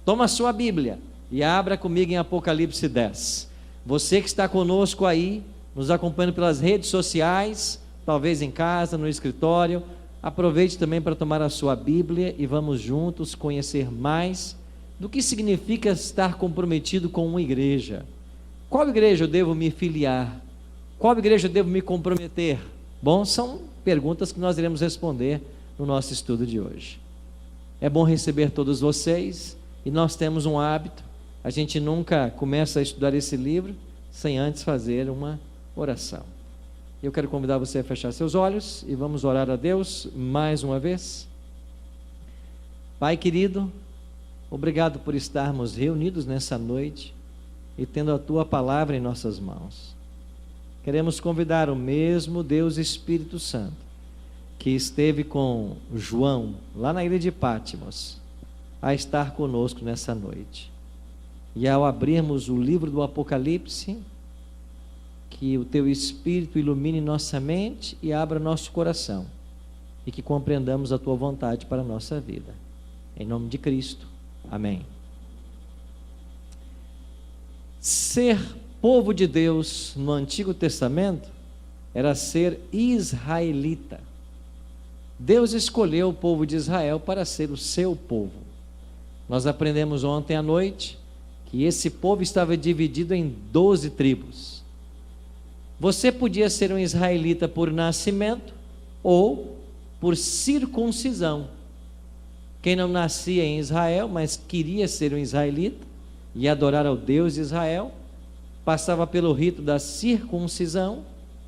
Toma a sua Bíblia e abra comigo em Apocalipse 10. Você que está conosco aí, nos acompanhando pelas redes sociais, talvez em casa, no escritório, aproveite também para tomar a sua Bíblia e vamos juntos conhecer mais do que significa estar comprometido com uma igreja. Qual igreja eu devo me filiar? Qual igreja eu devo me comprometer? Bom, são perguntas que nós iremos responder no nosso estudo de hoje. É bom receber todos vocês, e nós temos um hábito, a gente nunca começa a estudar esse livro sem antes fazer uma oração. Eu quero convidar você a fechar seus olhos e vamos orar a Deus mais uma vez. Pai querido, obrigado por estarmos reunidos nessa noite e tendo a Tua palavra em nossas mãos. Queremos convidar o mesmo Deus Espírito Santo que esteve com João lá na ilha de Patmos a estar conosco nessa noite. E ao abrirmos o livro do Apocalipse, que o Teu Espírito ilumine nossa mente e abra nosso coração, e que compreendamos a Tua vontade para a nossa vida. Em nome de Cristo, amém. Ser povo de Deus no Antigo Testamento era ser israelita. Deus escolheu o povo de Israel para ser o seu povo. Nós aprendemos ontem à noite que esse povo estava dividido em 12 tribos. Você podia ser um israelita por nascimento ou por circuncisão. Quem não nascia em Israel, mas queria ser um israelita e adorar ao Deus de Israel, passava pelo rito da circuncisão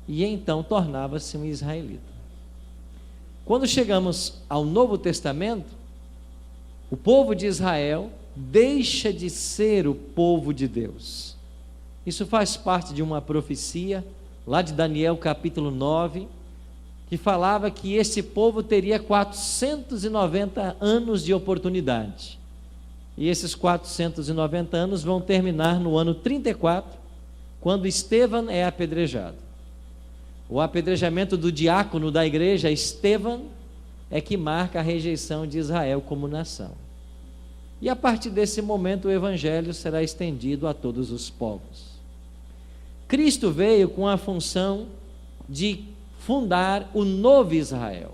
e então tornava-se um israelita. Quando chegamos ao Novo Testamento, o povo de Israel deixa de ser o povo de Deus. Isso faz parte de uma profecia lá de Daniel capítulo 9, que falava que esse povo teria 490 anos de oportunidade. E esses 490 anos vão terminar no ano 34, quando Estevão é apedrejado. O apedrejamento do diácono da igreja, Estevão, é que marca a rejeição de Israel como nação. E a partir desse momento o evangelho será estendido a todos os povos. Cristo veio com a função de fundar o novo Israel.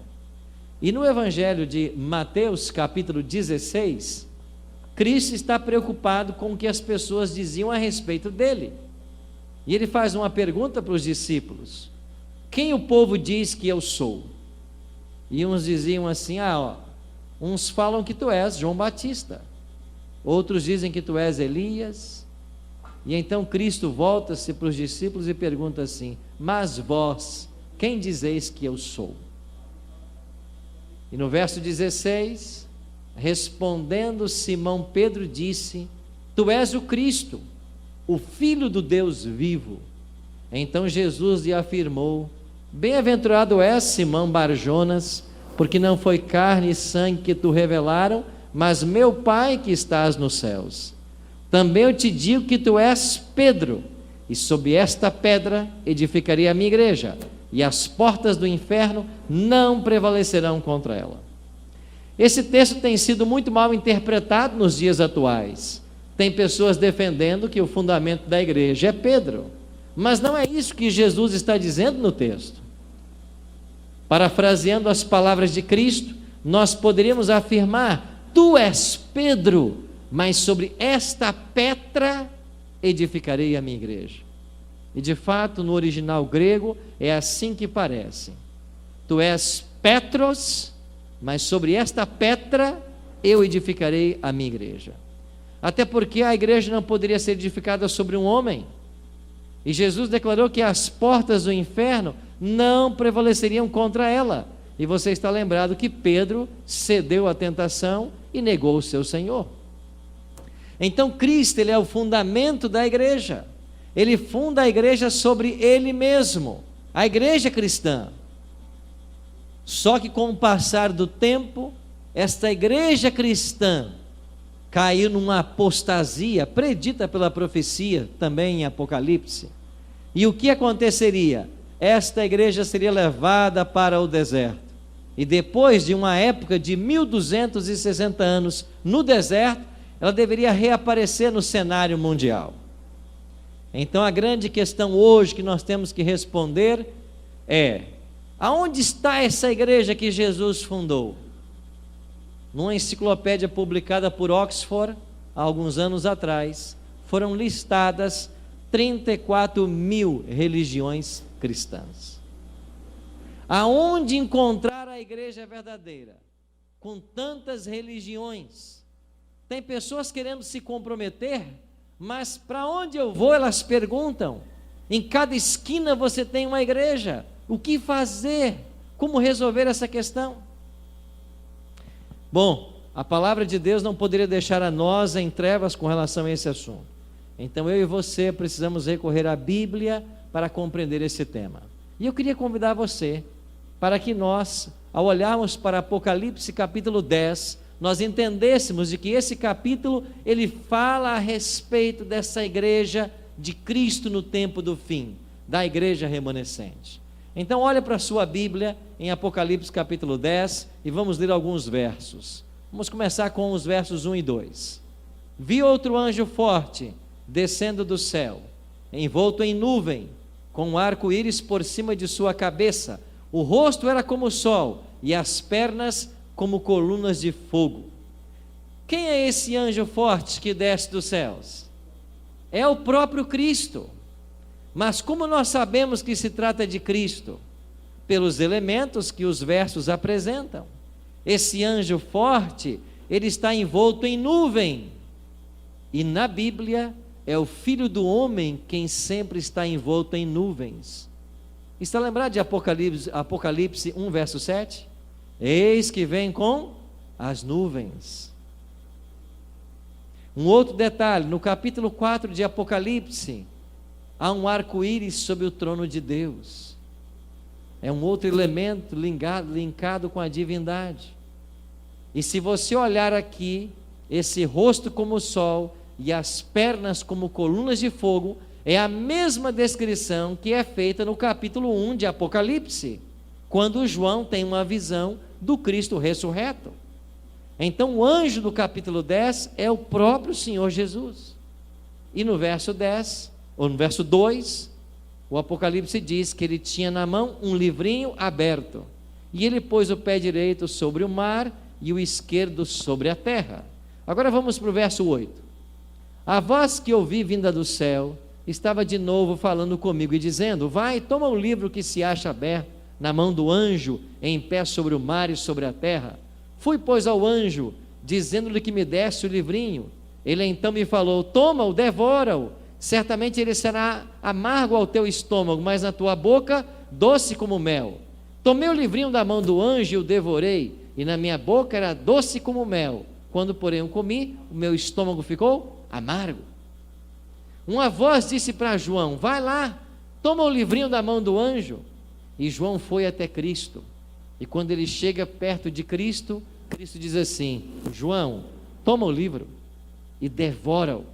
E no evangelho de Mateus capítulo 16, Cristo está preocupado com o que as pessoas diziam a respeito dele. E ele faz uma pergunta para os discípulos: quem o povo diz que eu sou? E uns diziam assim: uns falam que tu és João Batista, outros dizem que tu és Elias. E então Cristo volta-se para os discípulos e pergunta assim: mas vós, quem dizeis que eu sou? E no verso 16, respondendo Simão Pedro disse: tu és o Cristo, o Filho do Deus vivo. Então Jesus lhe afirmou: bem-aventurado és, Simão Barjonas, porque não foi carne e sangue que te revelaram, mas meu Pai que estás nos céus. Também eu te digo que tu és Pedro, e sob esta pedra edificarei a minha igreja, e as portas do inferno não prevalecerão contra ela. Esse texto tem sido muito mal interpretado nos dias atuais. Tem pessoas defendendo que o fundamento da igreja é Pedro, mas não é isso que Jesus está dizendo no texto. Parafraseando as palavras de Cristo, nós poderíamos afirmar: tu és Pedro, mas sobre esta pedra edificarei a minha igreja. E de fato, no original grego, é assim que parece: tu és Petros, mas sobre esta pedra eu edificarei a minha igreja. Até porque a igreja não poderia ser edificada sobre um homem. E Jesus declarou que as portas do inferno não prevaleceriam contra ela. E você está lembrado que Pedro cedeu à tentação e negou o seu Senhor. Então Cristo, ele é o fundamento da igreja. Ele funda a igreja sobre ele mesmo, a igreja cristã. Só que com o passar do tempo, esta igreja cristã caiu numa apostasia predita pela profecia, também em Apocalipse. E o que aconteceria? Esta igreja seria levada para o deserto. E depois de uma época de 1260 anos no deserto, ela deveria reaparecer no cenário mundial. Então a grande questão hoje que nós temos que responder é: aonde está essa igreja que Jesus fundou? Numa enciclopédia publicada por Oxford, há alguns anos atrás, foram listadas 34.000 religiões cristãs. Aonde encontrar a igreja verdadeira? Com tantas religiões. Tem pessoas querendo se comprometer, mas para onde eu vou, elas perguntam. Em cada esquina você tem uma igreja. O que fazer? Como resolver essa questão? Bom, a palavra de Deus não poderia deixar a nós em trevas com relação a esse assunto. Então eu e você precisamos recorrer à Bíblia para compreender esse tema. E eu queria convidar você para que nós, ao olharmos para Apocalipse capítulo 10, nós entendêssemos de que esse capítulo, ele fala a respeito dessa igreja de Cristo no tempo do fim, da igreja remanescente. Então olha para a sua Bíblia em Apocalipse capítulo 10 e vamos ler alguns versos. Vamos começar com os versos 1 e 2. Vi outro anjo forte descendo do céu, envolto em nuvem, com um arco-íris por cima de sua cabeça. O rosto era como o sol e as pernas como colunas de fogo. Quem é esse anjo forte que desce dos céus? É o próprio Cristo. Mas como nós sabemos que se trata de Cristo? Pelos elementos que os versos apresentam. Esse anjo forte, ele está envolto em nuvem. E na Bíblia, é o Filho do Homem quem sempre está envolto em nuvens. Está lembrado de Apocalipse 1, verso 7? Eis que vem com as nuvens. Um outro detalhe, no capítulo 4 de Apocalipse, há um arco-íris sobre o trono de Deus. É um outro elemento linkado com a divindade. E se você olhar aqui, esse rosto como o sol e as pernas como colunas de fogo, é a mesma descrição que é feita no capítulo 1 de Apocalipse, quando João tem uma visão do Cristo ressurreto. Então o anjo do capítulo 10 é o próprio Senhor Jesus. E no verso 10, ou no verso 2, o Apocalipse diz que ele tinha na mão um livrinho aberto, e ele pôs o pé direito sobre o mar e o esquerdo sobre a terra. Agora vamos para o verso 8. A voz que ouvi vinda do céu estava de novo falando comigo e dizendo: vai, toma o livro que se acha aberto na mão do anjo, em pé sobre o mar e sobre a terra. Fui, pois, ao anjo, dizendo-lhe que me desse o livrinho. Ele então me falou: toma-o, devora-o. Certamente ele será amargo ao teu estômago, mas na tua boca doce como mel. Tomei o livrinho da mão do anjo e o devorei, e na minha boca era doce como mel. Quando, porém, o comi, o meu estômago ficou amargo. Uma voz disse para João: vai lá, toma o livrinho da mão do anjo. E João foi até Cristo. E quando ele chega perto de Cristo, Cristo diz assim: João, toma o livro e devora-o.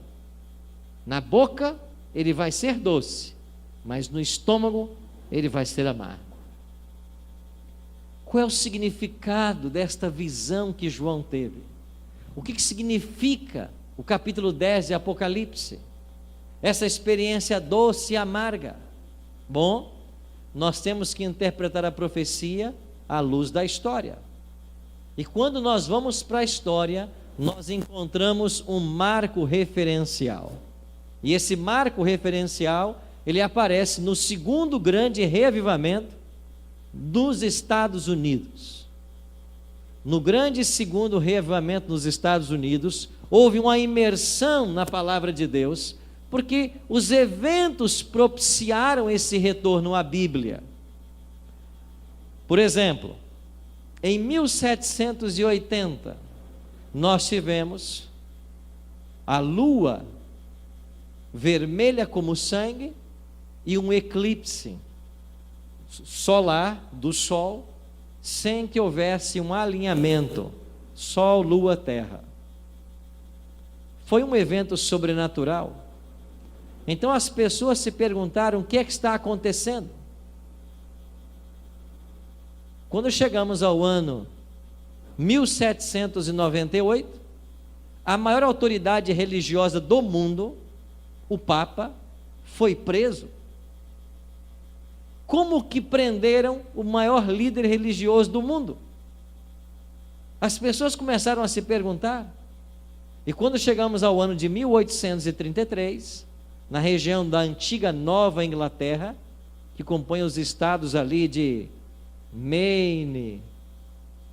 Na boca ele vai ser doce, mas no estômago ele vai ser amargo. Qual é o significado desta visão que João teve? O que significa o capítulo 10 de Apocalipse? Essa experiência doce e amarga. Bom, nós temos que interpretar a profecia à luz da história. E quando nós vamos para a história, nós encontramos um marco referencial. E esse marco referencial, ele aparece no segundo grande reavivamento dos Estados Unidos. No grande segundo reavivamento nos Estados Unidos, houve uma imersão na palavra de Deus, porque os eventos propiciaram esse retorno à Bíblia. Por exemplo, em 1780, nós tivemos a lua vermelha como sangue e um eclipse solar do Sol, sem que houvesse um alinhamento, Sol, Lua, Terra. Foi um evento sobrenatural. Então as pessoas se perguntaram: o que é que está acontecendo? Quando chegamos ao ano 1798, a maior autoridade religiosa do mundo, o Papa, foi preso. Como que prenderam o maior líder religioso do mundo? As pessoas começaram a se perguntar. E quando chegamos ao ano de 1833, na região da antiga Nova Inglaterra, que compõe os estados ali de Maine,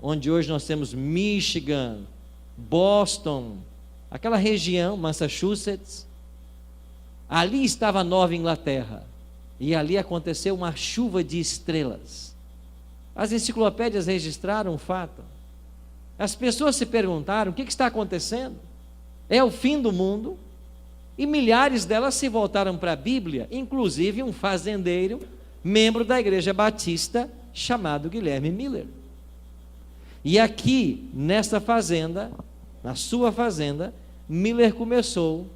onde hoje nós temos Michigan, Boston, aquela região, Massachusetts, ali estava a Nova Inglaterra, e ali aconteceu uma chuva de estrelas. As enciclopédias registraram o fato. As pessoas se perguntaram: o que está acontecendo? É o fim do mundo? E milhares delas se voltaram para a Bíblia, inclusive um fazendeiro, membro da Igreja Batista, chamado Guilherme Miller. E aqui, nesta fazenda, na sua fazenda, Miller começou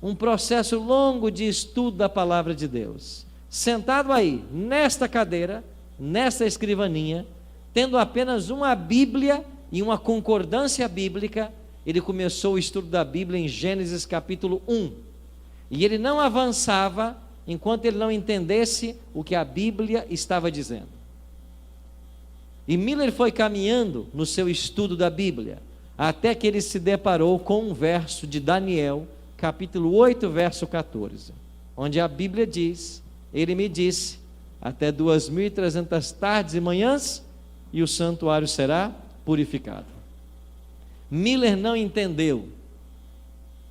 um processo longo de estudo da palavra de Deus. Sentado aí, nesta cadeira, nesta escrivaninha, tendo apenas uma Bíblia e uma concordância bíblica, ele começou o estudo da Bíblia em Gênesis capítulo 1. E ele não avançava enquanto ele não entendesse o que a Bíblia estava dizendo. E Miller foi caminhando no seu estudo da Bíblia, até que ele se deparou com um verso de Daniel, capítulo 8, verso 14, onde a Bíblia diz: ele me disse, até 2.300 tardes e manhãs, e o santuário será purificado. Miller não entendeu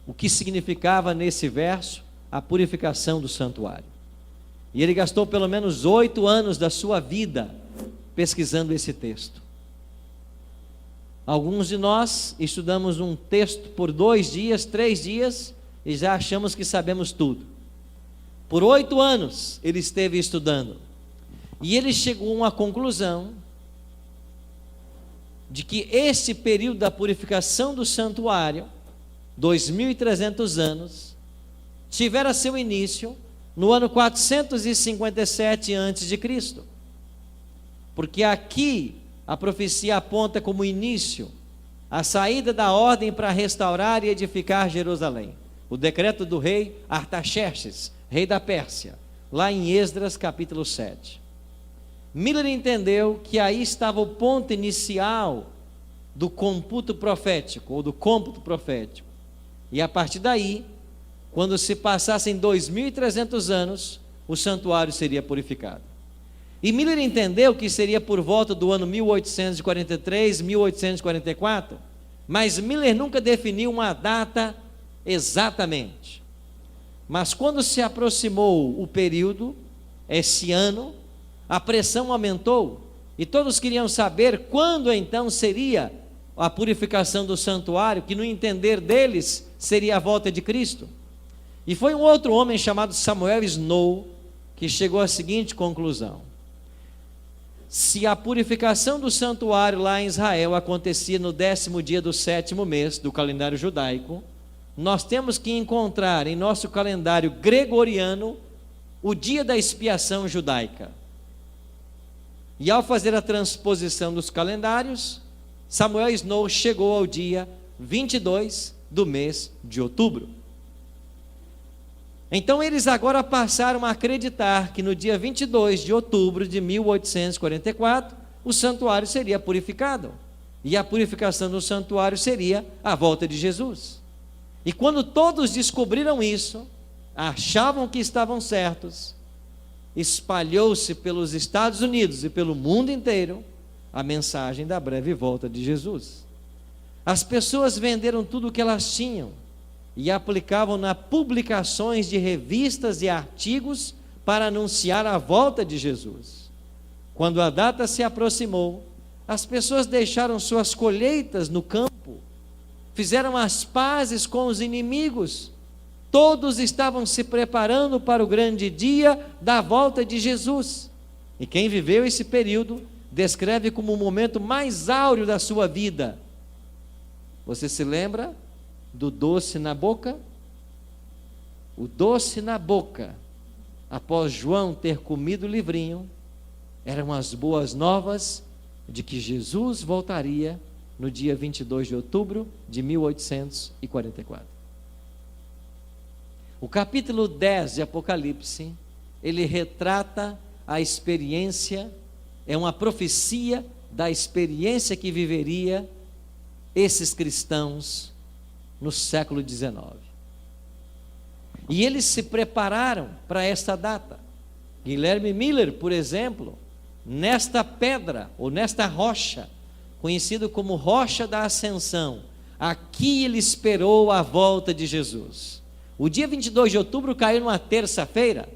o que significava nesse verso a purificação do santuário. E ele gastou pelo menos 8 anos da sua vida pesquisando esse texto. Alguns de nós estudamos um texto por 2 dias, 3 dias, e já achamos que sabemos tudo. Por 8 anos ele esteve estudando, e ele chegou a uma conclusão de que esse período da purificação do santuário, 2.300 anos, tivera seu início no ano 457 a.C., porque aqui a profecia aponta como início a saída da ordem para restaurar e edificar Jerusalém, o decreto do rei Artaxerxes, rei da Pérsia, lá em Esdras capítulo 7. Miller entendeu que aí estava o ponto inicial do cômputo profético, ou do cômputo profético, e a partir daí, quando se passassem 2.300 anos, o santuário seria purificado. E Miller entendeu que seria por volta do ano 1843, 1844, mas Miller nunca definiu uma data exatamente. Mas quando se aproximou o período, esse ano, a pressão aumentou, e todos queriam saber quando então seria a purificação do santuário, que no entender deles seria a volta de Cristo. E foi um outro homem chamado Samuel Snow que chegou à seguinte conclusão: se a purificação do santuário lá em Israel acontecia no 10º dia do 7º mês do calendário judaico, nós temos que encontrar em nosso calendário gregoriano o dia da expiação judaica. E ao fazer a transposição dos calendários, Samuel Snow chegou ao dia 22 do mês de outubro. Então eles agora passaram a acreditar que no dia 22 de outubro de 1844, o santuário seria purificado. E a purificação do santuário seria a volta de Jesus. E quando todos descobriram isso, achavam que estavam certos, espalhou-se pelos Estados Unidos e pelo mundo inteiro a mensagem da breve volta de Jesus. As pessoas venderam tudo o que elas tinham e aplicavam nas publicações de revistas e artigos para anunciar a volta de Jesus. Quando a data se aproximou, as pessoas deixaram suas colheitas no campo, fizeram as pazes com os inimigos. Todos estavam se preparando para o grande dia da volta de Jesus. E quem viveu esse período descreve como o momento mais áureo da sua vida. Você se lembra do doce na boca? O doce na boca, após João ter comido o livrinho, eram as boas novas de que Jesus voltaria no dia 22 de outubro de 1844. O capítulo 10 de Apocalipse, ele retrata a experiência, é uma profecia da experiência que viveria esses cristãos no século XIX. E eles se prepararam para esta data. Guilherme Miller, por exemplo, nesta pedra, ou nesta rocha, conhecido como Rocha da Ascensão, aqui ele esperou a volta de Jesus. O dia 22 de outubro caiu numa terça-feira,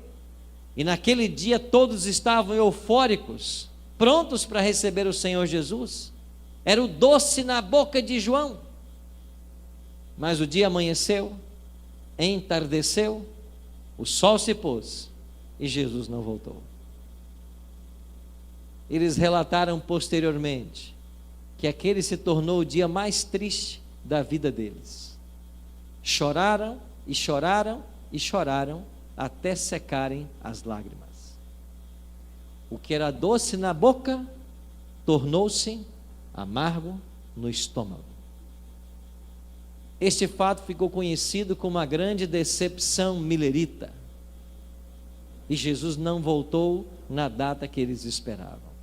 e naquele dia todos estavam eufóricos, prontos para receber o Senhor Jesus. Era o doce na boca de João. Mas o dia amanheceu, entardeceu, o sol se pôs e Jesus não voltou. Eles relataram posteriormente que aquele se tornou o dia mais triste da vida deles. Choraram e choraram e choraram até secarem as lágrimas. O que era doce na boca tornou-se amargo no estômago. Este fato ficou conhecido como a grande decepção millerita. E Jesus não voltou na data que eles esperavam.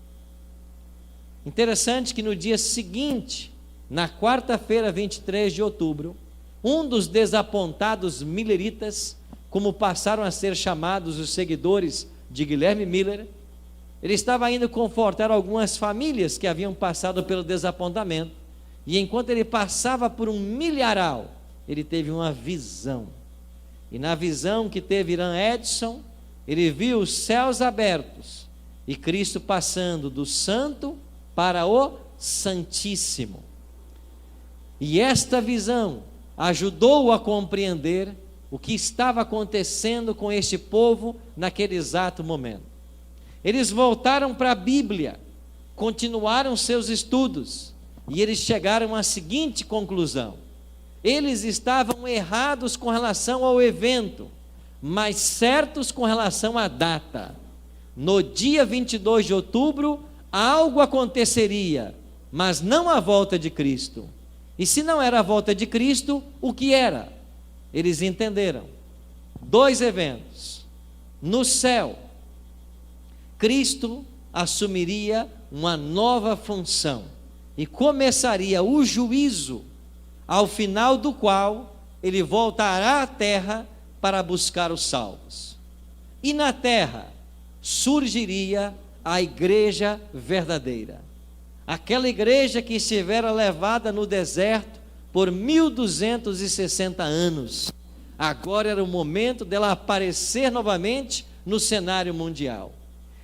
Interessante que no dia seguinte, na quarta-feira, 23 de outubro, um dos desapontados milleritas, como passaram a ser chamados os seguidores de Guilherme Miller, ele estava indo confortar algumas famílias que haviam passado pelo desapontamento, e enquanto ele passava por um milharal, ele teve uma visão. E na visão que teve Irã Edson, ele viu os céus abertos e Cristo passando do santo para o santíssimo. E esta visão ajudou-o a compreender o que estava acontecendo com este povo naquele exato momento. Eles voltaram para a Bíblia, continuaram seus estudos, e eles chegaram à seguinte conclusão: eles estavam errados com relação ao evento, mas certos com relação à data. No dia 22 de outubro, algo aconteceria, mas não a volta de Cristo. E se não era a volta de Cristo, o que era? Eles entenderam. 2 eventos. No céu, Cristo assumiria uma nova função e começaria o juízo, ao final do qual ele voltará à terra para buscar os salvos. E na terra surgiria a igreja verdadeira, aquela igreja que estivera levada no deserto por 1260 anos. Agora era o momento dela aparecer novamente no cenário mundial.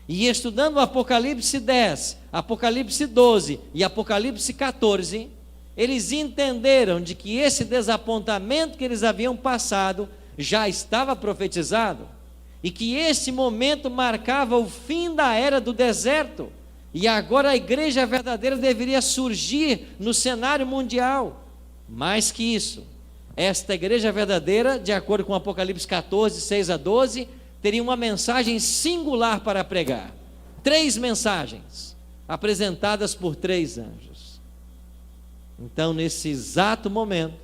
E estudando o Apocalipse 10, Apocalipse 12 e Apocalipse 14, eles entenderam de que esse desapontamento que eles haviam passado já estava profetizado, e que esse momento marcava o fim da era do deserto, e agora a igreja verdadeira deveria surgir no cenário mundial. Mais que isso, esta igreja verdadeira, de acordo com Apocalipse 14, 6 a 12, teria uma mensagem singular para pregar. 3 mensagens, apresentadas por 3 anjos. Então, nesse exato momento,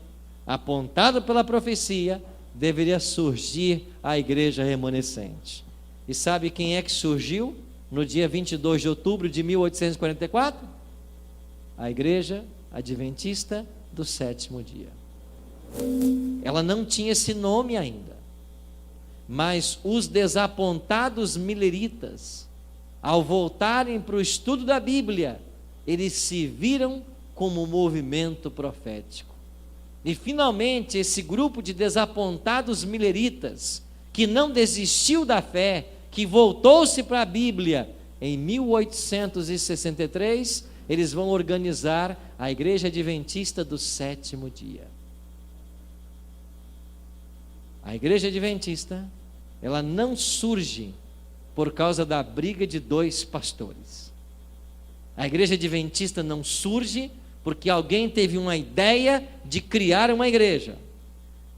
apontado pela profecia, deveria surgir a igreja remanescente. E sabe quem é que surgiu no dia 22 de outubro de 1844? A igreja adventista do 7º dia. Ela não tinha esse nome ainda, mas os desapontados milleritas, ao voltarem para o estudo da Bíblia, eles se viram como um movimento profético. E finalmente esse grupo de desapontados milleritas, que não desistiu da fé, que voltou-se para a Bíblia, em 1863, eles vão organizar a Igreja Adventista do 7º dia. A Igreja Adventista, ela não surge por causa da briga de 2 pastores. A Igreja Adventista não surge porque alguém teve uma ideia de criar uma igreja.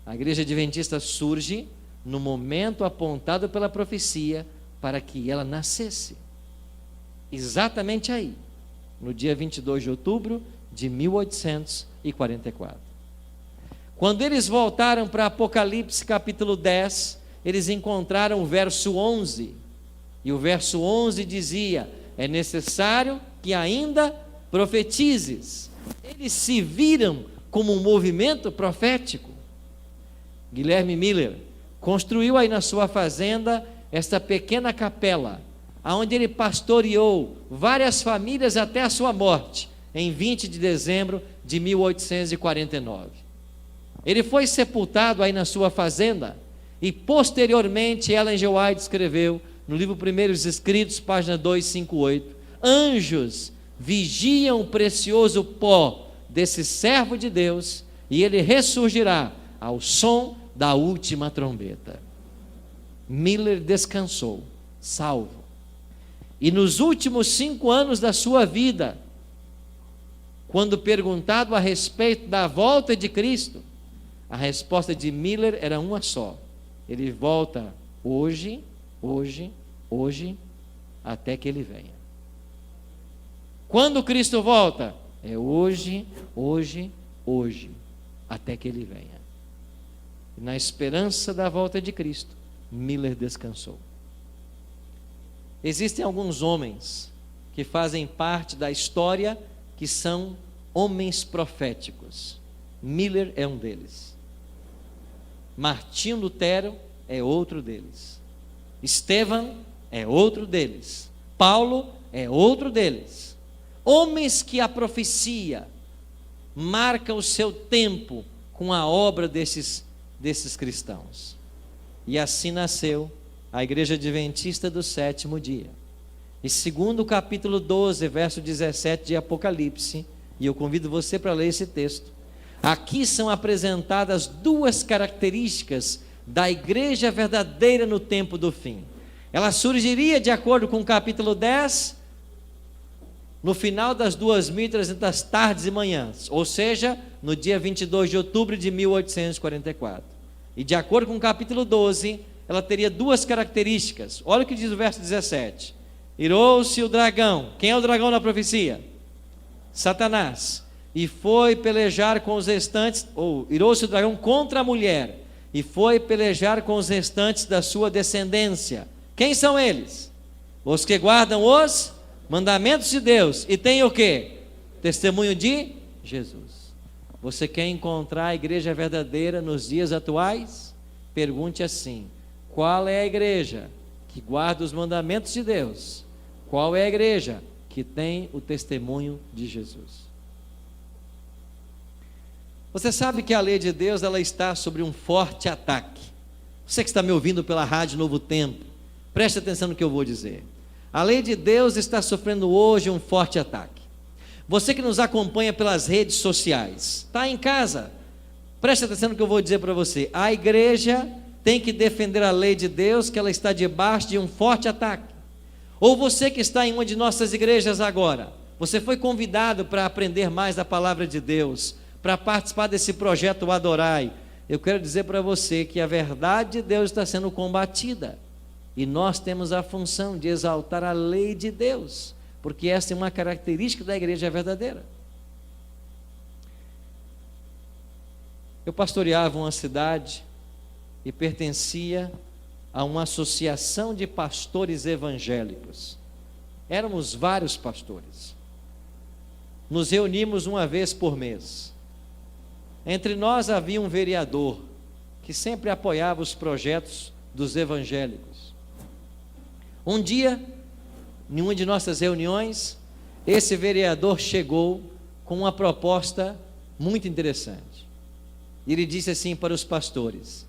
A Igreja Adventista surge no momento apontado pela profecia para que ela nascesse. Exatamente aí, no dia 22 de outubro de 1844. Quando eles voltaram para Apocalipse capítulo 10, eles encontraram o verso 11, e o verso 11 dizia: é necessário que ainda profetizes. Eles se viram como um movimento profético. Guilherme Miller construiu aí na sua fazenda esta pequena capela, onde ele pastoreou várias famílias até a sua morte, em 20 de dezembro de 1849. Ele foi sepultado aí na sua fazenda, e posteriormente Ellen G. White escreveu, no livro Primeiros Escritos, página 258, anjos vigiam o precioso pó desse servo de Deus, e ele ressurgirá ao som da última trombeta. Miller descansou, salvo. E nos últimos 5 anos da sua vida, quando perguntado a respeito da volta de Cristo, a resposta de Miller era uma só: ele volta hoje, até que ele venha. Quando Cristo volta? É hoje, até que ele venha. E na esperança da volta de Cristo, Miller descansou. Existem alguns homens que fazem parte da história que são homens proféticos. Miller é um deles. Martinho Lutero é outro deles. Estevão é outro deles. Paulo é outro deles. Homens que a profecia marca o seu tempo com a obra desses cristãos. E assim nasceu a Igreja Adventista do Sétimo Dia. E segundo o capítulo 12, verso 17 de Apocalipse, e eu convido você para ler esse texto, aqui são apresentadas 2 características da igreja verdadeira no tempo do fim. Ela surgiria, de acordo com o capítulo 10, no final das 2.300 tardes e manhãs, ou seja, no dia 22 de outubro de 1844. E de acordo com o capítulo 12, ela teria 2 características. Olha o que diz o verso 17: irou-se o dragão. Quem é o dragão na profecia? Satanás. E foi pelejar com os restantes, ou irou-se o dragão contra a mulher, e foi pelejar com os restantes da sua descendência. Quem são eles? Os que guardam os mandamentos de Deus, e tem o quê? Testemunho de Jesus. Você quer encontrar a igreja verdadeira nos dias atuais? Pergunte assim: qual é a igreja que guarda os mandamentos de Deus? Qual é a igreja que tem o testemunho de Jesus? Você sabe que a lei de Deus, ela está sobre um forte ataque. Você que está me ouvindo pela Rádio Novo Tempo, preste atenção no que eu vou dizer. A lei de Deus está sofrendo hoje um forte ataque. Você que nos acompanha pelas redes sociais, está em casa, preste atenção no que eu vou dizer para você. A igreja tem que defender a lei de Deus, que ela está debaixo de um forte ataque. Ou você que está em uma de nossas igrejas agora, você foi convidado para aprender mais da palavra de Deus, para participar desse projeto Adorai. Eu quero dizer para você que a verdade de Deus está sendo combatida, e nós temos a função de exaltar a lei de Deus, porque essa é uma característica da igreja verdadeira. Eu pastoreava uma cidade e pertencia a uma associação de pastores evangélicos. Éramos vários pastores. Nos reunimos uma vez por mês. Entre nós havia um vereador que sempre apoiava os projetos dos evangélicos. Um dia, em uma de nossas reuniões, esse vereador chegou com uma proposta muito interessante. Ele disse assim para os pastores: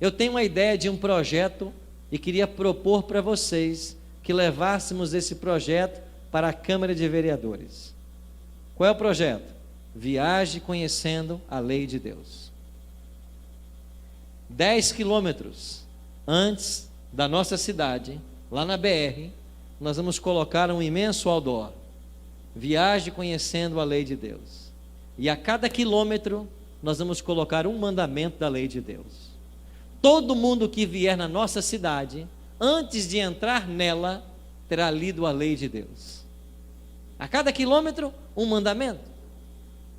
eu tenho uma ideia de um projeto e queria propor para vocês que levássemos esse projeto para a Câmara de Vereadores. Qual é o projeto? Viaje conhecendo a lei de Deus. 10 quilômetros antes da nossa cidade, lá na BR, nós vamos colocar um imenso outdoor: viaje conhecendo a lei de Deus. E a cada quilômetro nós vamos colocar um mandamento da lei de Deus. Todo mundo que vier na nossa cidade, antes de entrar nela, terá lido a lei de Deus. A cada quilômetro, um mandamento.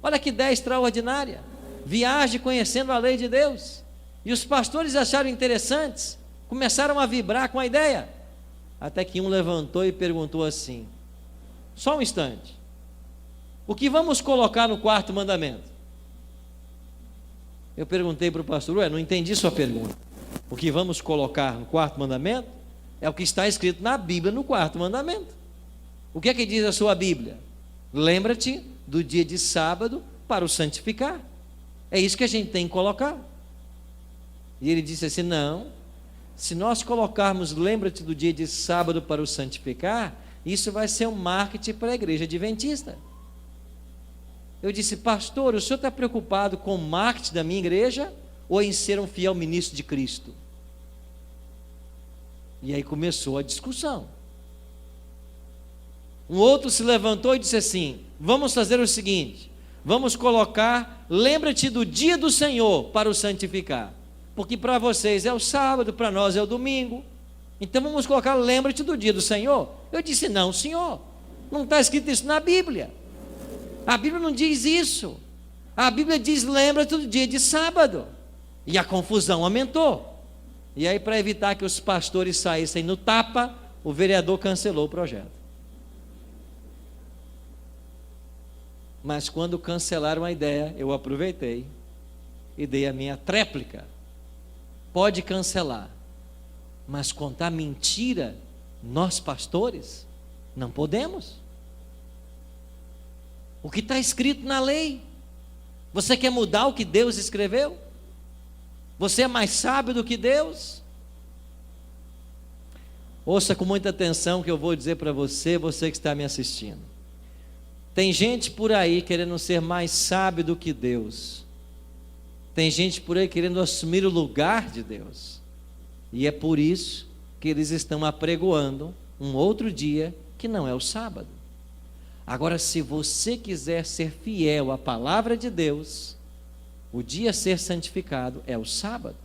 Olha que ideia extraordinária. Viaje conhecendo a lei de Deus. E os pastores acharam interessantes, começaram a vibrar com a ideia. Até que um levantou e perguntou assim: só um instante, o que vamos colocar no quarto mandamento? Eu perguntei para o pastor: não entendi sua pergunta. O que vamos colocar no quarto mandamento é o que está escrito na Bíblia no quarto mandamento. O que é que diz a sua Bíblia? Lembra-te do dia de sábado para o santificar. É isso que a gente tem que colocar. E ele disse assim: não, se nós colocarmos lembra-te do dia de sábado para o santificar, isso vai ser um marketing para a igreja adventista. Eu disse: pastor, o senhor está preocupado com o marketing da minha igreja ou em ser um fiel ministro de Cristo? E aí começou a discussão. Um outro se levantou e disse assim: vamos fazer o seguinte, vamos colocar lembra-te do dia do Senhor para o santificar, porque para vocês é o sábado, para nós é o domingo, então vamos colocar lembra-te do dia do Senhor. Eu disse: não, senhor, não está escrito isso na Bíblia. A Bíblia não diz isso. A Bíblia diz lembra-te do dia de sábado. E a confusão aumentou. E aí, para evitar que os pastores saíssem no tapa, o vereador cancelou o projeto. Mas quando cancelaram a ideia, eu aproveitei e dei a minha tréplica. Pode cancelar, mas contar mentira, nós pastores, não podemos. O que está escrito na lei? Você quer mudar o que Deus escreveu? Você é mais sábio do que Deus? Ouça com muita atenção o que eu vou dizer para você, você que está me assistindo. Tem gente por aí querendo ser mais sábio do que Deus. Tem gente por aí querendo assumir o lugar de Deus. E é por isso que eles estão apregoando um outro dia que não é o sábado. Agora, se você quiser ser fiel à palavra de Deus, o dia a ser santificado é o sábado.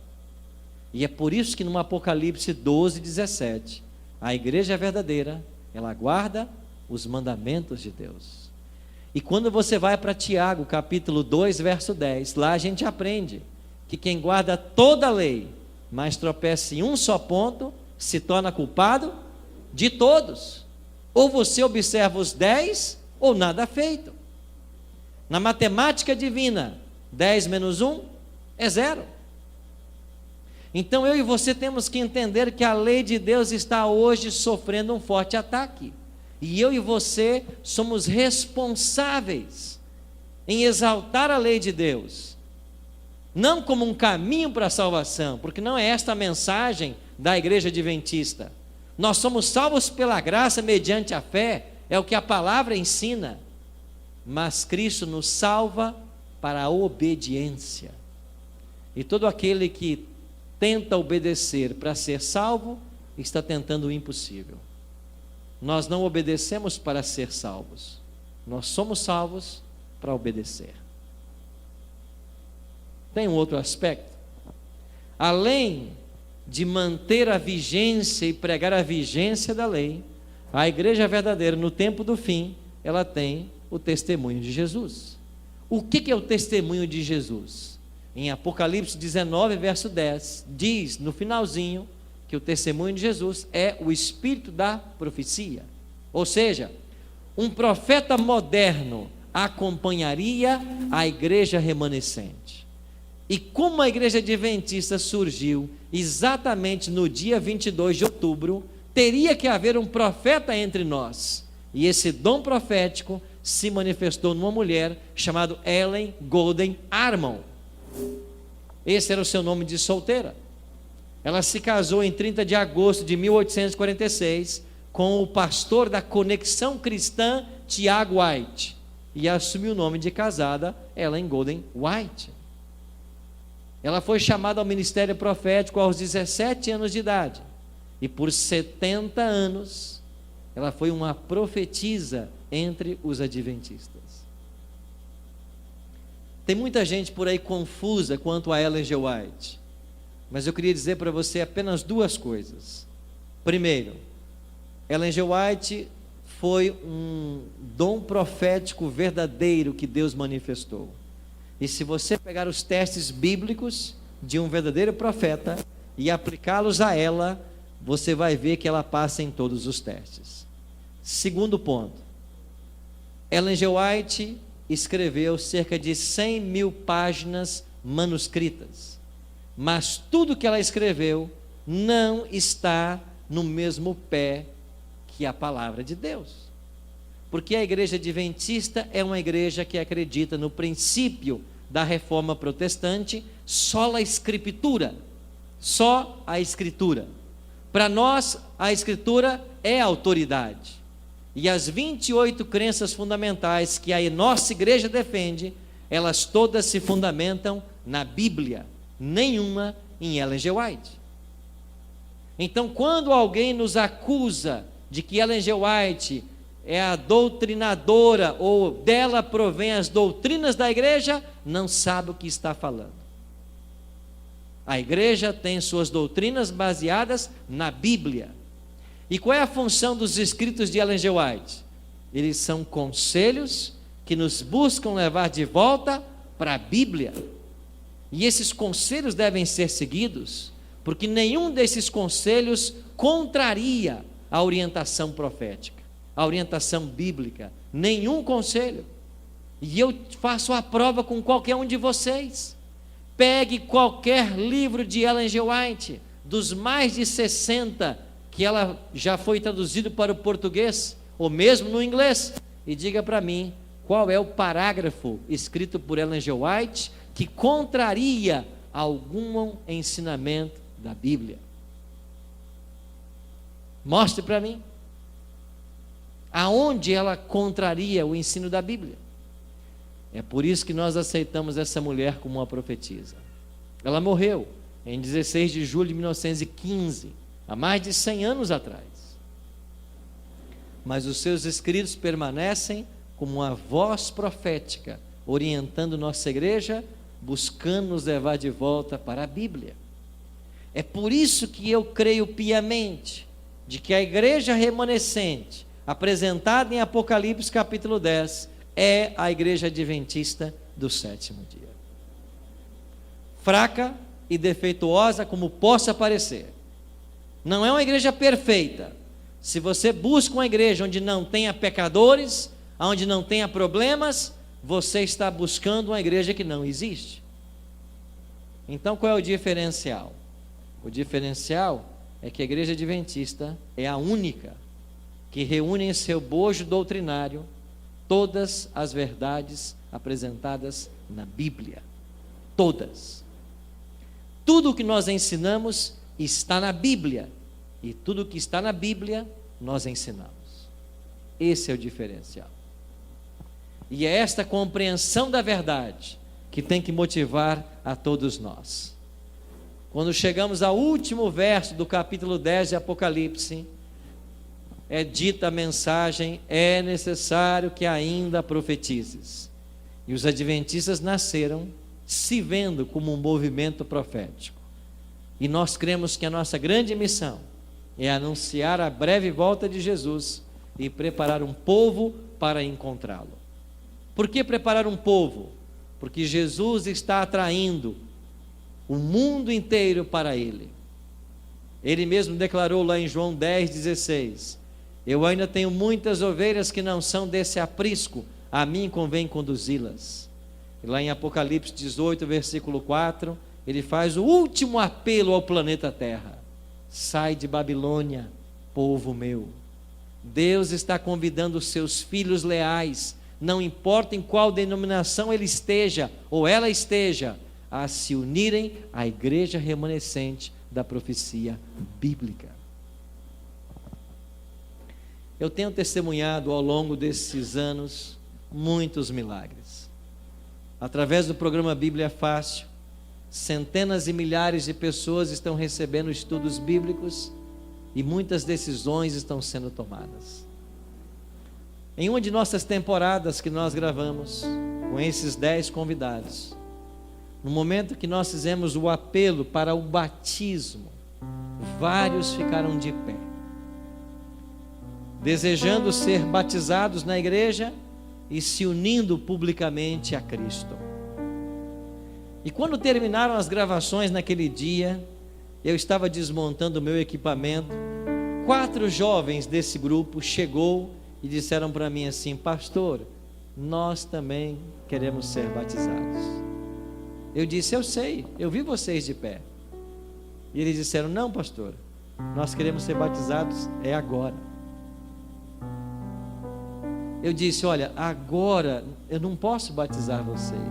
E é por isso que no Apocalipse 12:17, a igreja verdadeira, ela guarda os mandamentos de Deus. E quando você vai para Tiago, capítulo 2, verso 10, lá a gente aprende que quem guarda toda a lei, mas tropeça em um só ponto, se torna culpado de todos. Ou você observa os 10, ou nada feito. Na matemática divina, 10 menos 1 é 0. Então eu e você temos que entender que a lei de Deus está hoje sofrendo um forte ataque. E eu e você somos responsáveis em exaltar a lei de Deus, não como um caminho para a salvação, porque não é esta a mensagem da igreja adventista. Nós somos salvos pela graça mediante a fé, é o que a palavra ensina, mas Cristo nos salva para a obediência. E todo aquele que tenta obedecer para ser salvo, está tentando o impossível. Nós não obedecemos para ser salvos, nós somos salvos para obedecer. Tem um outro aspecto. Além de manter a vigência e pregar a vigência da lei, a igreja verdadeira no tempo do fim, ela tem o testemunho de Jesus. O que é o testemunho de Jesus? Em Apocalipse 19, verso 10, diz no finalzinho que o testemunho de Jesus é o espírito da profecia. Ou seja, um profeta moderno acompanharia a igreja remanescente. E como a igreja adventista surgiu exatamente no dia 22 de outubro, teria que haver um profeta entre nós. E esse dom profético se manifestou numa mulher chamada Ellen Golden Armon. Esse era o seu nome de solteira. Ela se casou em 30 de agosto de 1846 com o pastor da Conexão Cristã, Tiago White, e assumiu o nome de casada Ellen Golden White. Ela foi chamada ao ministério profético aos 17 anos de idade, e por 70 anos ela foi uma profetisa entre os adventistas. Tem muita gente por aí confusa quanto a Ellen G. White, mas eu queria dizer para você apenas duas coisas. Primeiro, Ellen G. White foi um dom profético verdadeiro que Deus manifestou. E se você pegar os testes bíblicos de um verdadeiro profeta e aplicá-los a ela, você vai ver que ela passa em todos os testes. Segundo ponto, Ellen G. White escreveu cerca de 100 mil páginas manuscritas, mas tudo que ela escreveu não está no mesmo pé que a palavra de Deus, porque a igreja adventista é uma igreja que acredita no princípio da reforma protestante, sola escritura, só a escritura. Para nós, a escritura é a autoridade, e as 28 crenças fundamentais que a nossa igreja defende, elas todas se fundamentam na Bíblia, nenhuma em Ellen G. White. Então, quando alguém nos acusa de que Ellen G. White é a doutrinadora, ou dela provém as doutrinas da igreja, não sabe o que está falando. A igreja tem suas doutrinas baseadas na Bíblia. E qual é a função dos escritos de Ellen G. White? Eles são conselhos que nos buscam levar de volta para a Bíblia. E esses conselhos devem ser seguidos, porque nenhum desses conselhos contraria a orientação profética, a orientação bíblica, nenhum conselho. E eu faço a prova com qualquer um de vocês. Pegue qualquer livro de Ellen G. White, dos mais de 60 que ela já foi traduzido para o português, ou mesmo no inglês, e diga para mim qual é o parágrafo escrito por Ellen G. White que contraria algum ensinamento da Bíblia. Mostre para mim aonde ela contraria o ensino da Bíblia. É por isso que nós aceitamos essa mulher como uma profetisa. Ela morreu em 16 de julho de 1915, há mais de 100 anos atrás. Mas os seus escritos permanecem como uma voz profética, orientando nossa igreja, buscando nos levar de volta para a Bíblia. É por isso que eu creio piamente de que a igreja remanescente, apresentada em Apocalipse capítulo 10, é a igreja adventista do sétimo dia. Fraca e defeituosa como possa parecer, não é uma igreja perfeita. Se você busca uma igreja onde não tenha pecadores, onde não tenha problemas, você está buscando uma igreja que não existe. Então qual é o diferencial? O diferencial é que a igreja adventista é a única que reúne em seu bojo doutrinário todas as verdades apresentadas na Bíblia. Todas. Tudo o que nós ensinamos está na Bíblia, e tudo o que está na Bíblia nós ensinamos. Esse é o diferencial. E é esta compreensão da verdade que tem que motivar a todos nós. Quando chegamos ao último verso do capítulo 10 de Apocalipse, é dita a mensagem: é necessário que ainda profetizes. E os adventistas nasceram se vendo como um movimento profético. E nós cremos que a nossa grande missão é anunciar a breve volta de Jesus e preparar um povo para encontrá-lo. Por que preparar um povo? Porque Jesus está atraindo o mundo inteiro para Ele. Ele mesmo declarou lá em João 10,16: eu ainda tenho muitas ovelhas que não são desse aprisco, a mim convém conduzi-las. E lá em Apocalipse 18, versículo 4, ele faz o último apelo ao planeta Terra: sai de Babilônia, povo meu. Deus está convidando os seus filhos leais, não importa em qual denominação ele esteja ou ela esteja, a se unirem à igreja remanescente da profecia bíblica. Eu tenho testemunhado ao longo desses anos muitos milagres. Através do programa Bíblia Fácil, centenas e milhares de pessoas estão recebendo estudos bíblicos e muitas decisões estão sendo tomadas. Em uma de nossas temporadas que nós gravamos com esses 10 convidados, no momento que nós fizemos o apelo para o batismo, vários ficaram de pé. desejando ser batizados na igreja e se unindo publicamente a Cristo. E quando terminaram as gravações naquele dia, eu estava desmontando o meu equipamento. 4 jovens desse grupo chegou e disseram para mim assim: pastor, nós também queremos ser batizados. Eu disse: eu sei, eu vi vocês de pé. E eles disseram: não, pastor, nós queremos ser batizados agora. Eu disse: olha, agora eu não posso batizar vocês.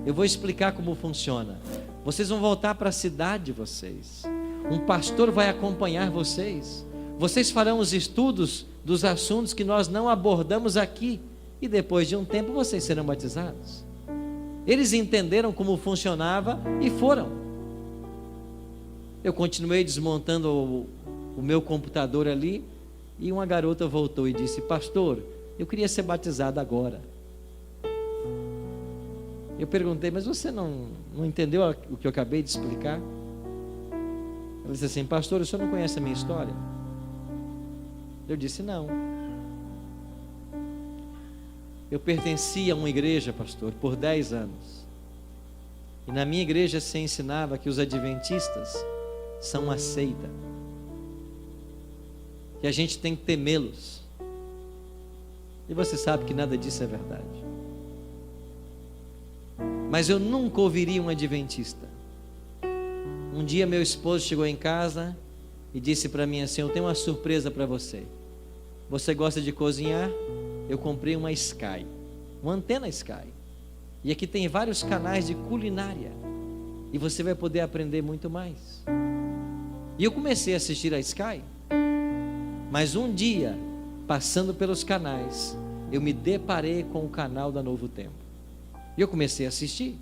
Eu vou explicar como funciona. Vocês vão voltar para a cidade de vocês. Um pastor vai acompanhar vocês. Vocês farão os estudos dos assuntos que nós não abordamos aqui. E depois de um tempo vocês serão batizados. Eles entenderam como funcionava e foram. Eu continuei desmontando o meu computador ali. E uma garota voltou e disse: pastor, eu queria ser batizada agora. Eu perguntei: mas você não entendeu o que eu acabei de explicar? Ela disse assim: pastor, o senhor não conhece a minha história? Eu disse: não. Eu pertencia a uma igreja, pastor, por 10 anos. E na minha igreja se ensinava que os adventistas são uma seita, que a gente tem que temê-los. E você sabe que nada disso é verdade. Mas eu nunca ouviria um adventista. Um dia meu esposo chegou em casa e disse para mim assim: eu tenho uma surpresa para você. Você gosta de cozinhar? Eu comprei uma Sky, uma antena Sky. E aqui tem vários canais de culinária. E você vai poder aprender muito mais. E eu comecei a assistir a Sky. Mas um dia, passando pelos canais, eu me deparei com o canal da Novo Tempo. E eu comecei a assistir.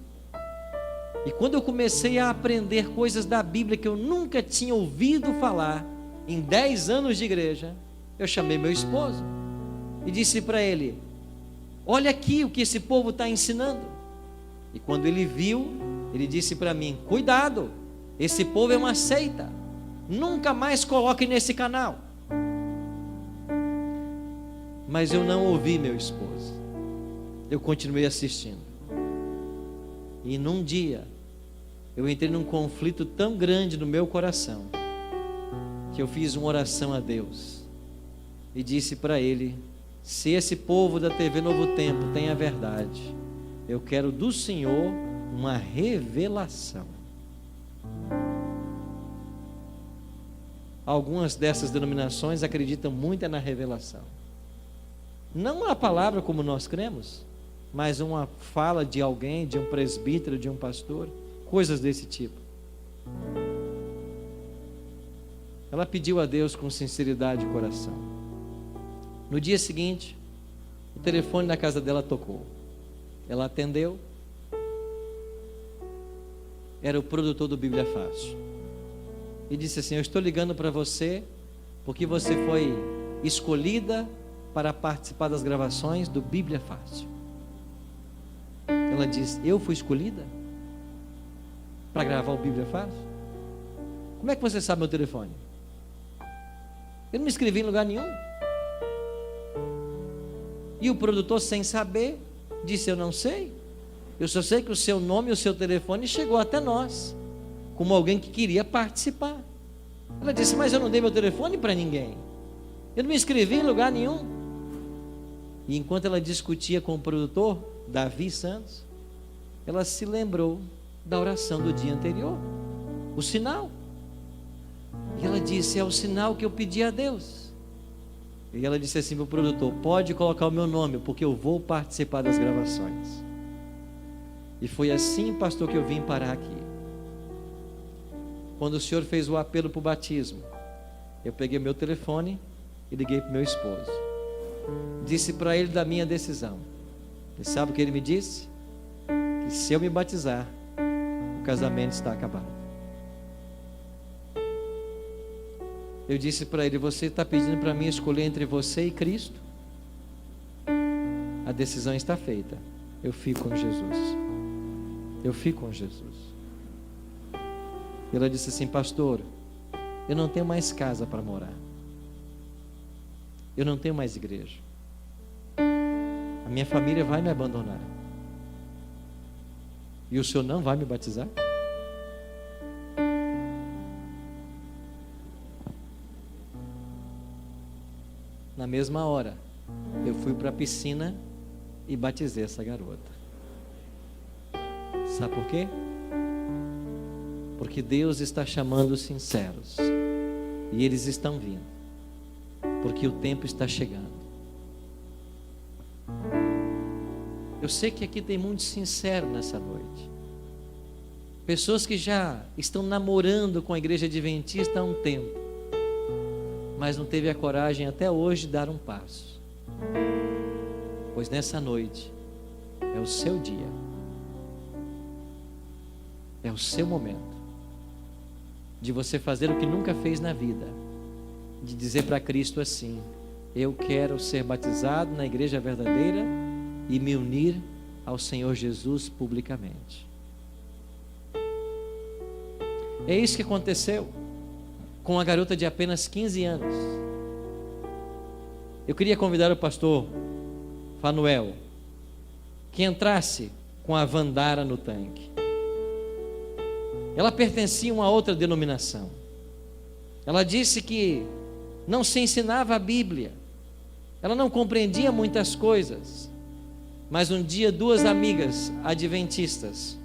E quando eu comecei a aprender coisas da Bíblia que eu nunca tinha ouvido falar, em 10 anos de igreja, eu chamei meu esposo e disse para ele: olha aqui o que esse povo está ensinando. E quando ele viu, ele disse para mim: cuidado, esse povo é uma seita, nunca mais coloque nesse canal. Mas eu não ouvi meu esposo, eu continuei assistindo. E num dia, eu entrei num conflito tão grande no meu coração, que eu fiz uma oração a Deus, e disse para Ele: se esse povo da TV Novo Tempo tem a verdade, eu quero do Senhor uma revelação. Algumas dessas denominações acreditam muito na revelação. Não uma palavra como nós cremos, mas uma fala de alguém, de um presbítero, de um pastor, coisas desse tipo. Ela pediu a Deus com sinceridade de coração. No dia seguinte, o telefone na casa dela tocou. Ela atendeu. Era o produtor do Bíblia Fácil. E disse assim: eu estou ligando para você porque você foi escolhida para participar das gravações do Bíblia Fácil. Ela disse: eu fui escolhida para gravar o Bíblia Fácil? Como é que você sabe meu telefone? Eu não me inscrevi em lugar nenhum. E o produtor, sem saber, disse: eu não sei. Eu só sei que o seu nome e o seu telefone chegou até nós, como alguém que queria participar. Ela disse: mas eu não dei meu telefone para ninguém. Eu não me inscrevi em lugar nenhum. E enquanto ela discutia com o produtor, Davi Santos, ela se lembrou da oração do dia anterior, o sinal. E ela disse: é o sinal que eu pedi a Deus. E ela disse assim para o produtor: pode colocar o meu nome, porque eu vou participar das gravações. E foi assim, pastor, que eu vim parar aqui. Quando o senhor fez o apelo para o batismo, eu peguei meu telefone e liguei para o meu esposo. Disse para ele da minha decisão. E sabe o que ele me disse? Que se eu me batizar, o casamento está acabado. Eu disse para ele: você está pedindo para mim escolher entre você e Cristo? A decisão está feita. Eu fico com Jesus. Eu fico com Jesus. E ela disse assim: pastor, eu não tenho mais casa para morar. eu não tenho mais igreja. A minha família vai me abandonar. E o senhor não vai me batizar? Na mesma hora, eu fui para a piscina e batizei essa garota. Sabe por quê? Porque Deus está chamando os sinceros. E eles estão vindo. Porque o tempo está chegando. Eu sei que aqui tem muito sincero nessa noite. Pessoas que já estão namorando com a igreja adventista há um tempo, mas não teve a coragem até hoje de dar um passo. Pois nessa noite é o seu dia. É o seu momento de você fazer o que nunca fez na vida, de dizer para Cristo assim: eu quero ser batizado na igreja verdadeira e me unir ao Senhor Jesus publicamente. É isso que aconteceu com a garota de apenas 15 anos. Eu queria convidar o pastor Fanuel que entrasse com a Vandara no tanque. Ela pertencia a uma outra denominação. Ela disse que não se ensinava a Bíblia. Ela não compreendia muitas coisas. Mas um dia, duas amigas adventistas,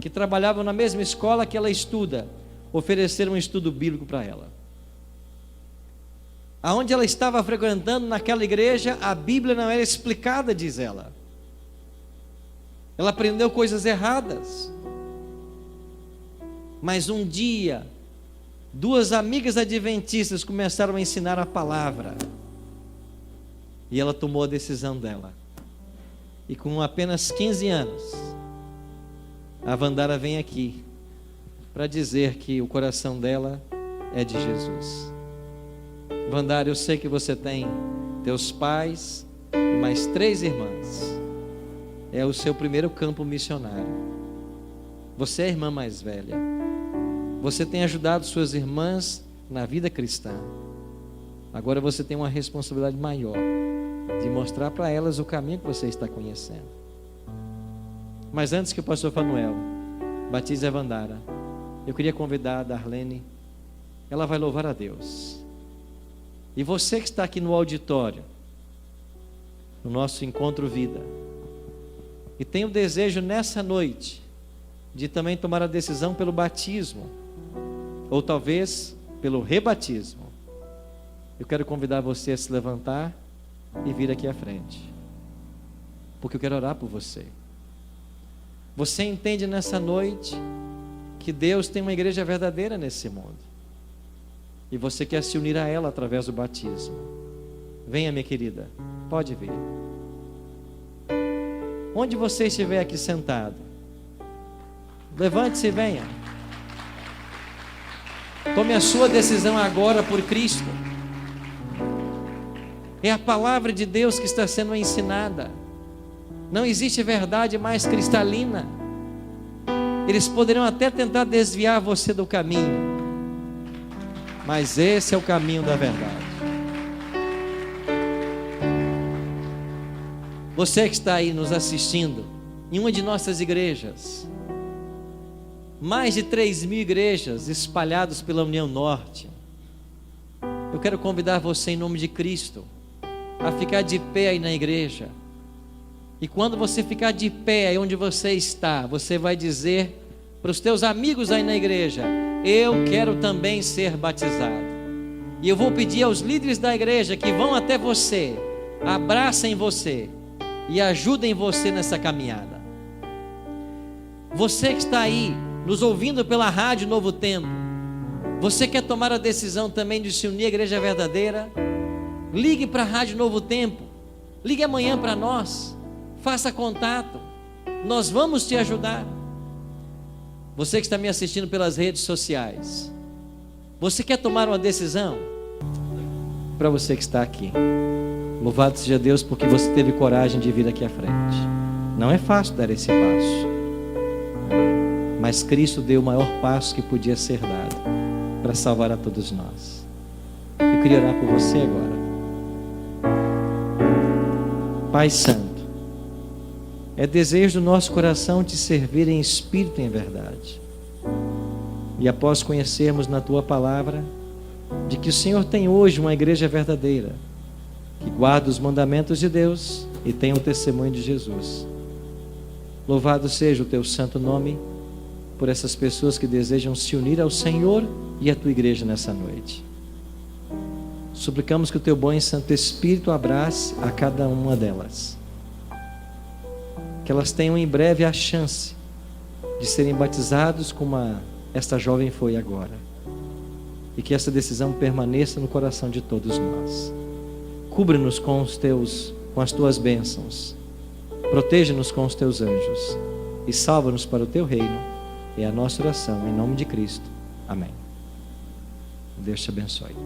que trabalhavam na mesma escola que ela estuda, ofereceram um estudo bíblico para ela. Aonde ela estava frequentando, naquela igreja, a Bíblia não era explicada, diz ela. Ela aprendeu coisas erradas. Mas um dia, duas amigas adventistas começaram a ensinar a palavra. E ela tomou a decisão dela. E com apenas 15 anos, a Vandara vem aqui para dizer que o coração dela é de Jesus. Vandara, eu sei que você tem teus pais e mais 3 irmãs. É o seu primeiro campo missionário. Você é a irmã mais velha. Você tem ajudado suas irmãs na vida cristã. Agora você tem uma responsabilidade maior de mostrar para elas o caminho que você está conhecendo. Mas antes que o pastor Fanuel batize a Vandara, eu queria convidar a Darlene. Ela vai louvar a Deus. E você que está aqui no auditório, no nosso Encontro Vida, e tem o desejo nessa noite de também tomar a decisão pelo batismo, ou talvez pelo rebatismo, eu quero convidar você a se levantar e vir aqui à frente, porque eu quero orar por você. Você entende nessa noite que Deus tem uma igreja verdadeira nesse mundo, e você quer se unir a ela através do batismo. Venha, minha querida, pode vir. Onde você estiver aqui sentado, levante-se e venha. Tome a sua decisão agora por Cristo. É a palavra de Deus que está sendo ensinada. Não existe verdade mais cristalina. Eles poderão até tentar desviar você do caminho, mas esse é o caminho da verdade. Você que está aí nos assistindo em uma de nossas igrejas, mais de 3.000 igrejas espalhadas pela União Norte, eu quero convidar você em nome de Cristo a ficar de pé aí na igreja. E quando você ficar de pé aí onde você está, você vai dizer para os teus amigos aí na igreja: eu quero também ser batizado. E eu vou pedir aos líderes da igreja que vão até você, abracem você e ajudem você nessa caminhada. Você que está aí nos ouvindo pela rádio Novo Tempo, você quer tomar a decisão também de se unir à igreja verdadeira? Ligue para a rádio Novo Tempo, ligue amanhã para nós, faça contato, nós vamos te ajudar. Você que está me assistindo pelas redes sociais, você quer tomar uma decisão? Para você que está aqui, louvado seja Deus porque você teve coragem de vir aqui à frente. Não é fácil dar esse passo, mas Cristo deu o maior passo que podia ser dado para salvar a todos nós. Eu queria orar por você agora. Pai Santo, é desejo do nosso coração te servir em espírito e em verdade. E após conhecermos na tua palavra de que o Senhor tem hoje uma igreja verdadeira, que guarda os mandamentos de Deus e tem o testemunho de Jesus. Louvado seja o teu santo nome por essas pessoas que desejam se unir ao Senhor e à tua igreja nessa noite. Suplicamos que o teu bom e santo Espírito abrace a cada uma delas, que elas tenham em breve a chance de serem batizados como esta jovem foi agora, e que essa decisão permaneça no coração de todos nós. Cubre-nos com as tuas bênçãos, proteja-nos com os teus anjos e salva-nos para o teu reino. É a nossa oração em nome de Cristo. Amém. Deus te abençoe.